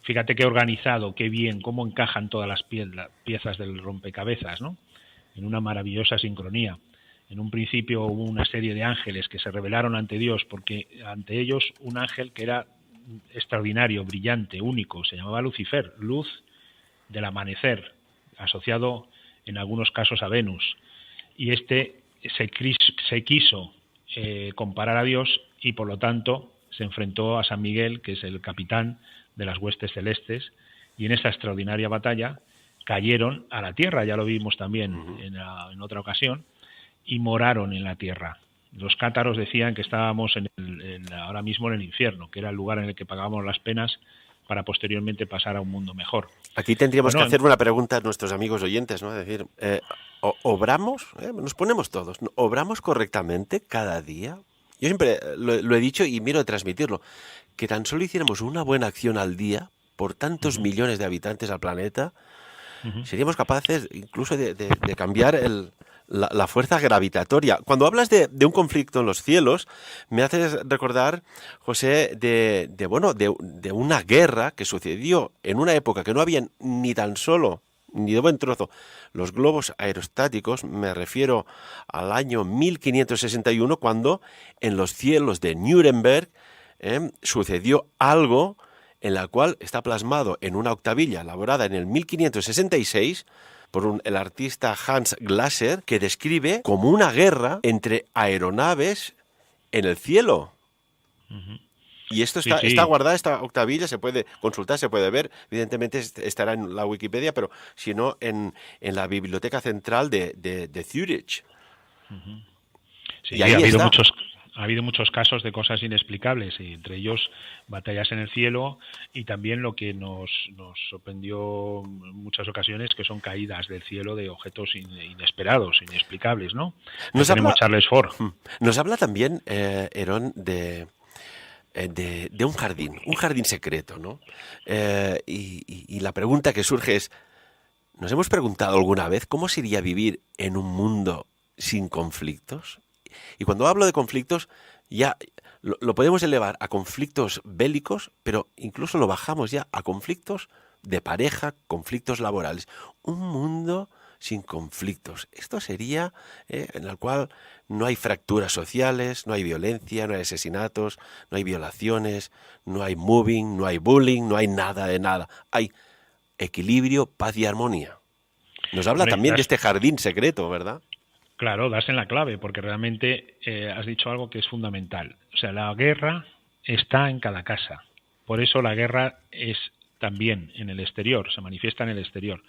fíjate qué organizado, qué bien, cómo encajan todas las piezas del rompecabezas, ¿no? En una maravillosa sincronía. En un principio hubo una serie de ángeles que se rebelaron ante Dios, porque ante ellos un ángel que era extraordinario, brillante, único, se llamaba Lucifer, luz del amanecer, asociado en algunos casos a Venus. Y se quiso comparar a Dios y por lo tanto se enfrentó a San Miguel, que es el capitán de las huestes celestes, y en esta extraordinaria batalla cayeron a la tierra, ya lo vimos también en otra ocasión, y moraron en la tierra. Los cátaros decían que estábamos ahora mismo en el infierno, que era el lugar en el que pagábamos las penas para posteriormente pasar a un mundo mejor. Aquí tendríamos que hacer una pregunta a nuestros amigos oyentes, ¿no? Es decir, ¿obramos? Nos ponemos todos, ¿obramos correctamente cada día? Yo siempre lo he dicho y miro de transmitirlo, que tan solo hiciéramos una buena acción al día por tantos millones de habitantes al planeta, seríamos capaces incluso de cambiar la fuerza gravitatoria. Cuando hablas de un conflicto en los cielos, me haces recordar, José, de una guerra que sucedió en una época que no había ni tan solo, ni de buen trozo, los globos aerostáticos. Me refiero al año 1561, cuando en los cielos de Nuremberg sucedió algo en la cual está plasmado en una octavilla elaborada en el 1566 por el artista Hans Glasser, que describe como una guerra entre aeronaves en el cielo. Y esto está guardada, esta octavilla, se puede consultar, se puede ver, evidentemente estará en la Wikipedia, pero si no, en la Biblioteca Central de Zurich. Sí, y ahí ha está. habido muchos casos de cosas inexplicables, y entre ellos batallas en el cielo, y también lo que nos sorprendió en muchas ocasiones, que son caídas del cielo de objetos inesperados, inexplicables, ¿no? Ya Nos tenemos habla, Charles Fort. nos habla también, Herón, de un jardín secreto, ¿no? Y la pregunta que surge es, ¿nos hemos preguntado alguna vez cómo sería vivir en un mundo sin conflictos? Y cuando hablo de conflictos, ya lo podemos elevar a conflictos bélicos, pero incluso lo bajamos ya a conflictos de pareja, conflictos laborales. Un mundo sin conflictos. Esto sería en el cual no hay fracturas sociales, no hay violencia, no hay asesinatos, no hay violaciones, no hay mobbing, no hay bullying, no hay nada de nada. Hay equilibrio, paz y armonía. Nos habla Hombre, también de este jardín secreto, ¿verdad? claro, das en la clave, porque realmente has dicho algo que es fundamental. O sea, la guerra está en cada casa. Por eso la guerra es también en el exterior, se manifiesta en el exterior.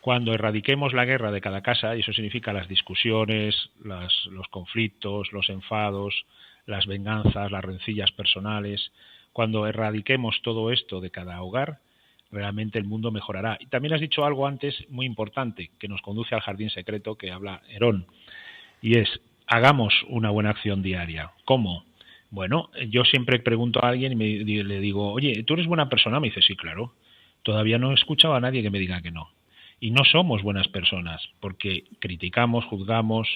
Cuando erradiquemos la guerra de cada casa, y eso significa las discusiones, los conflictos, los enfados, las venganzas, las rencillas personales, cuando erradiquemos todo esto de cada hogar, realmente el mundo mejorará. Y también has dicho algo antes muy importante, que nos conduce al jardín secreto que habla Herón, y es, hagamos una buena acción diaria. ¿Cómo? Bueno, yo siempre pregunto a alguien y le digo, oye, ¿tú eres buena persona? Me dice, sí, claro. Todavía no he escuchado a nadie que me diga que no. Y no somos buenas personas, porque criticamos, juzgamos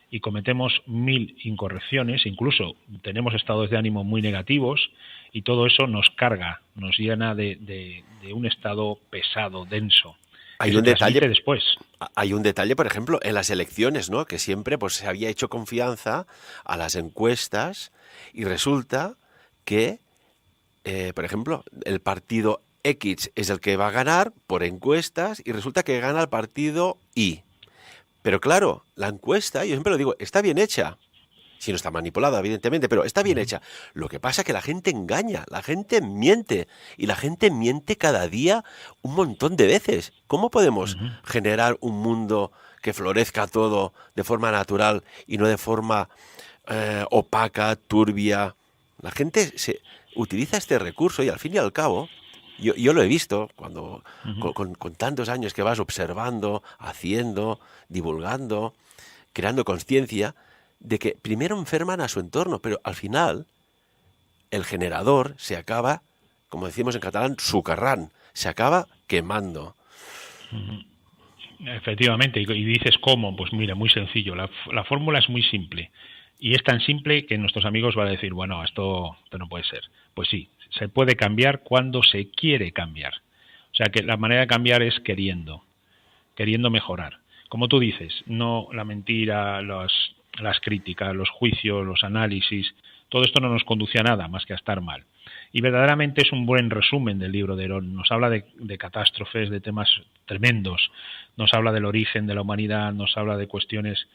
y cometemos 1000 incorrecciones, incluso tenemos estados de ánimo muy negativos, y todo eso nos carga, nos llena de un estado pesado, denso, que Hay se un detalle, transmite después. hay un detalle, por ejemplo, en las elecciones, ¿no? Que siempre pues se había hecho confianza a las encuestas y resulta que, por ejemplo, el partido X es el que va a ganar por encuestas y resulta que gana el partido Y. Pero claro, la encuesta, yo siempre lo digo, está bien hecha. Si no está manipulada, evidentemente, pero está bien hecha. Lo que pasa es que la gente engaña, la gente miente, y la gente miente cada día un montón de veces. ¿Cómo podemos generar un mundo que florezca todo de forma natural y no de forma opaca, turbia? La gente utiliza este recurso y al fin y al cabo, yo lo he visto cuando con tantos años que vas observando, haciendo, divulgando, creando conciencia, de que primero enferman a su entorno, pero al final el generador se acaba, como decimos en catalán, sucarrán, se acaba quemando. Efectivamente, y dices cómo, pues mira, muy sencillo, la fórmula es muy simple, y es tan simple que nuestros amigos van a decir, bueno, esto no puede ser. Pues sí, se puede cambiar cuando se quiere cambiar. O sea que la manera de cambiar es queriendo mejorar. Como tú dices, no la mentira, las críticas, los juicios, los análisis, todo esto no nos conduce a nada más que a estar mal. Y verdaderamente es un buen resumen del libro de Herón. Nos habla de catástrofes, de temas tremendos, nos habla del origen de la humanidad, nos habla de cuestiones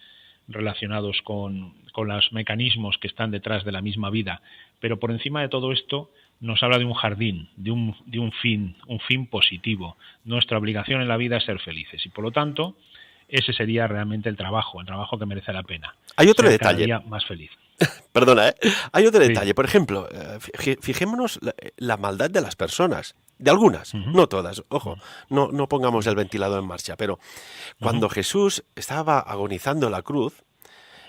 relacionados con los mecanismos que están detrás de la misma vida. Pero por encima de todo esto nos habla de un jardín, de un fin positivo. Nuestra obligación en la vida es ser felices, y por lo tanto ese sería realmente el trabajo que merece la pena. Hay otro Ser cada detalle, día más feliz. perdona, ¿eh? Hay otro Sí. detalle, por ejemplo, fijémonos la maldad de las personas, de algunas, no todas, ojo, no pongamos el ventilador en marcha, pero cuando Jesús estaba agonizando en la cruz,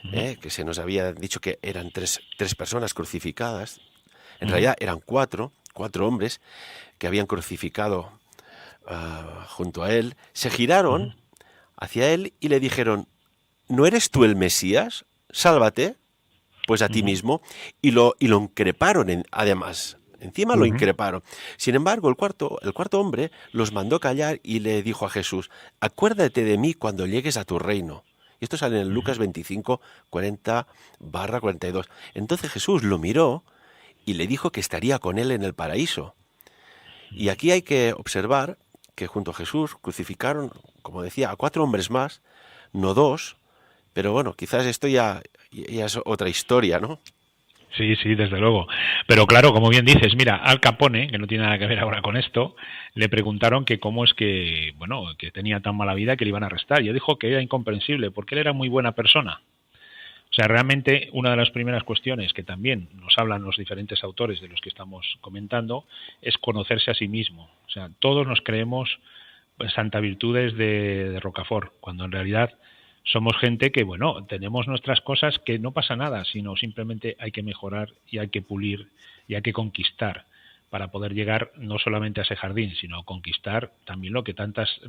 que se nos había dicho que eran tres personas crucificadas, en realidad eran cuatro hombres que habían crucificado junto a él, se giraron hacia él y le dijeron, ¿no eres tú el Mesías? Sálvate, pues a ti mismo, y lo increparon además. Encima lo increparon. Sin embargo, el cuarto hombre los mandó callar y le dijo a Jesús, acuérdate de mí cuando llegues a tu reino. Y esto sale en Lucas 25, 40/42. Entonces Jesús lo miró y le dijo que estaría con él en el paraíso. Y aquí hay que observar que junto a Jesús crucificaron, como decía, a 4 hombres más, no 2, pero bueno, quizás esto ya es otra historia, ¿no? Sí, sí, desde luego. Pero claro, como bien dices, mira, Al Capone, que no tiene nada que ver ahora con esto, le preguntaron que cómo es que, bueno, que tenía tan mala vida que le iban a arrestar. Y él dijo que era incomprensible, porque él era muy buena persona. O sea, realmente una de las primeras cuestiones que también nos hablan los diferentes autores de los que estamos comentando es conocerse a sí mismo. O sea, todos nos creemos santa virtudes de Rocafort, cuando en realidad somos gente que, bueno, tenemos nuestras cosas que no pasa nada, sino simplemente hay que mejorar y hay que pulir y hay que conquistar para poder llegar no solamente a ese jardín, sino conquistar también lo que tantas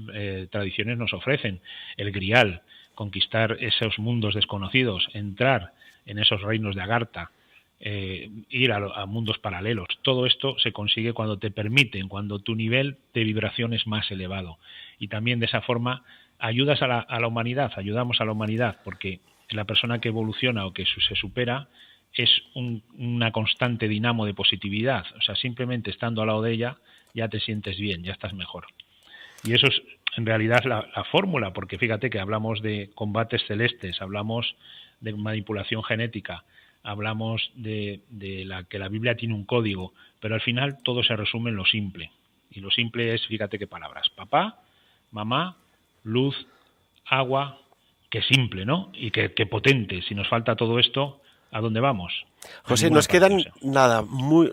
tradiciones nos ofrecen, el grial, conquistar esos mundos desconocidos, entrar en esos reinos de Agartha, ir a mundos paralelos. Todo esto se consigue cuando te permiten, cuando tu nivel de vibración es más elevado. Y también de esa forma ayudas a la humanidad, ayudamos a la humanidad, porque la persona que evoluciona o que se supera es una constante dinamo de positividad. O sea, simplemente estando al lado de ella ya te sientes bien, ya estás mejor. Y eso es en realidad la fórmula, porque fíjate que hablamos de combates celestes, hablamos de manipulación genética, hablamos de que la Biblia tiene un código, pero al final todo se resume en lo simple. Y lo simple es, fíjate qué palabras, papá, mamá, luz, agua, qué simple, ¿no? Y qué potente. Si nos falta todo esto, ¿a dónde vamos? José, nos quedan nada,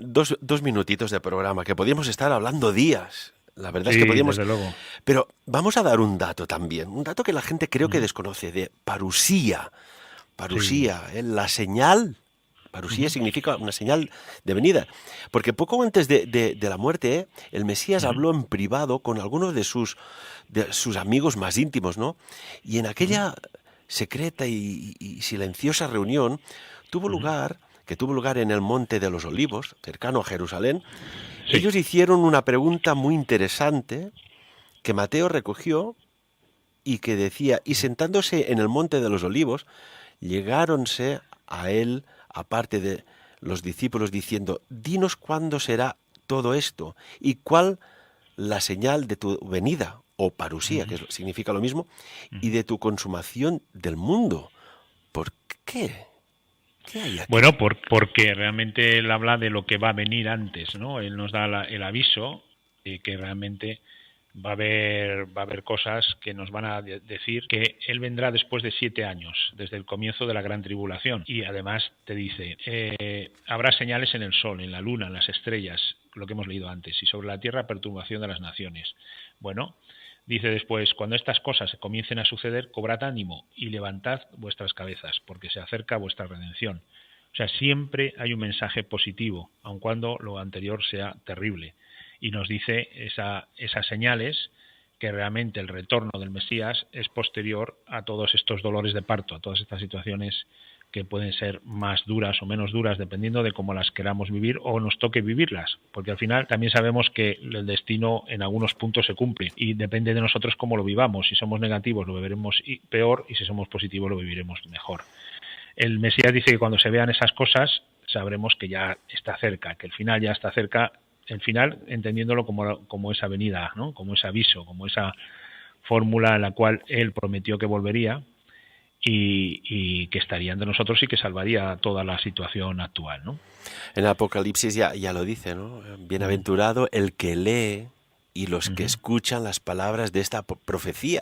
dos minutitos de programa, que podríamos estar hablando días. La verdad es que podríamos... desde luego. Pero vamos a dar un dato también, un dato que la gente creo que desconoce, de parusía. Parusía, la señal. Parusía significa una señal de venida. Porque poco antes de la muerte, el Mesías habló en privado con algunos de sus amigos más íntimos, ¿no? Y en aquella secreta y silenciosa reunión tuvo lugar en el Monte de los Olivos, cercano a Jerusalén. Sí. Ellos hicieron una pregunta muy interesante que Mateo recogió y que decía, y sentándose en el Monte de los Olivos, llegáronse a él, aparte de los discípulos, diciendo, dinos cuándo será todo esto y cuál la señal de tu venida, o parusía, que significa lo mismo, y de tu consumación del mundo. ¿Por qué? ¿Qué hay aquí? Bueno, porque realmente él habla de lo que va a venir antes, ¿no? Él nos da el aviso de que realmente va a haber cosas que nos van a decir que él vendrá después de 7 años, desde el comienzo de la gran tribulación. Y además te dice, habrá señales en el sol, en la luna, en las estrellas, lo que hemos leído antes, y sobre la tierra perturbación de las naciones. Bueno, dice después, cuando estas cosas comiencen a suceder, cobrad ánimo y levantad vuestras cabezas, porque se acerca vuestra redención. O sea, siempre hay un mensaje positivo, aun cuando lo anterior sea terrible. Y nos dice esas señales que realmente el retorno del Mesías es posterior a todos estos dolores de parto, a todas estas situaciones que pueden ser más duras o menos duras, dependiendo de cómo las queramos vivir o nos toque vivirlas, porque al final también sabemos que el destino en algunos puntos se cumple y depende de nosotros cómo lo vivamos. Si somos negativos lo viviremos peor y si somos positivos lo viviremos mejor. El Mesías dice que cuando se vean esas cosas sabremos que ya está cerca, que el final ya está cerca, el final entendiéndolo como esa venida, ¿no? Como ese aviso, como esa fórmula en la cual él prometió que volvería y que estaría entre nosotros y que salvaría toda la situación actual, ¿no? En Apocalipsis ya lo dice, ¿no? Bienaventurado el que lee y los que escuchan las palabras de esta profecía.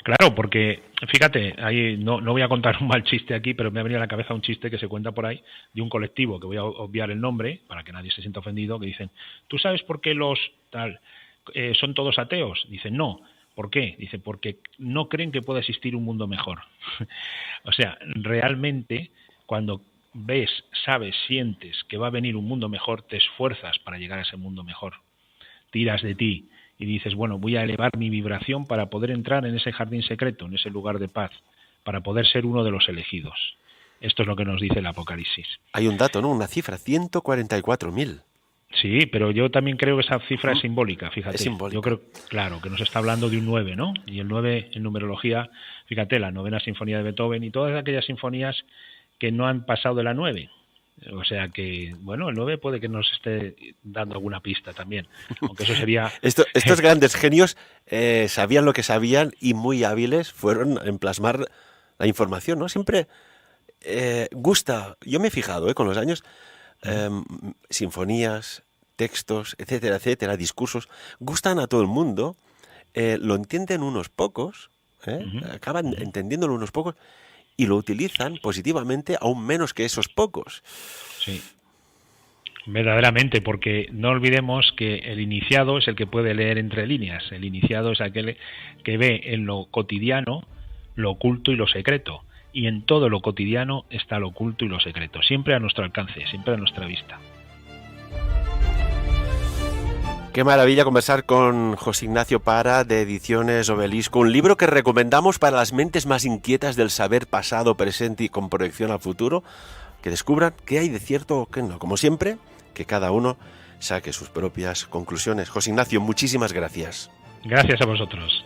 Claro, porque fíjate, ahí no voy a contar un mal chiste aquí, pero me ha venido a la cabeza un chiste que se cuenta por ahí de un colectivo, que voy a obviar el nombre para que nadie se sienta ofendido, que dicen, ¿tú sabes por qué los tal son todos ateos? Dicen, no. ¿Por qué? Dice, porque no creen que pueda existir un mundo mejor. O sea, realmente cuando ves, sabes, sientes que va a venir un mundo mejor, te esfuerzas para llegar a ese mundo mejor. Tiras de ti y dices, bueno, voy a elevar mi vibración para poder entrar en ese jardín secreto, en ese lugar de paz, para poder ser uno de los elegidos. Esto es lo que nos dice el Apocalipsis. Hay un dato, ¿no? Una cifra, 144.000. Sí, pero yo también creo que esa cifra es simbólica, fíjate. Es simbólica. Yo creo, claro, que nos está hablando de un 9, ¿no? Y el 9 en numerología, fíjate, la 9ª sinfonía de Beethoven y todas aquellas sinfonías que no han pasado de la 9. O sea que, bueno, el 9 puede que nos esté dando alguna pista también, aunque eso sería... Estos grandes genios sabían lo que sabían y muy hábiles fueron en plasmar la información, ¿no? Siempre gusta, yo me he fijado con los años, sinfonías, textos, etcétera, etcétera, discursos, gustan a todo el mundo, lo entienden unos pocos, acaban entendiéndolo unos pocos, y lo utilizan positivamente aún menos que esos pocos. Sí. Verdaderamente, porque no olvidemos que el iniciado es el que puede leer entre líneas. El iniciado es aquel que ve en lo cotidiano lo oculto y lo secreto. Y en todo lo cotidiano está lo oculto y lo secreto. Siempre a nuestro alcance, siempre a nuestra vista. Qué maravilla conversar con José Ignacio Para, de Ediciones Obelisco, un libro que recomendamos para las mentes más inquietas del saber pasado, presente y con proyección al futuro, que descubran qué hay de cierto o qué no. Como siempre, que cada uno saque sus propias conclusiones. José Ignacio, muchísimas gracias. Gracias a vosotros.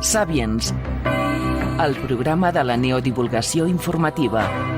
Sapiens, el programa de la neodivulgació informativa.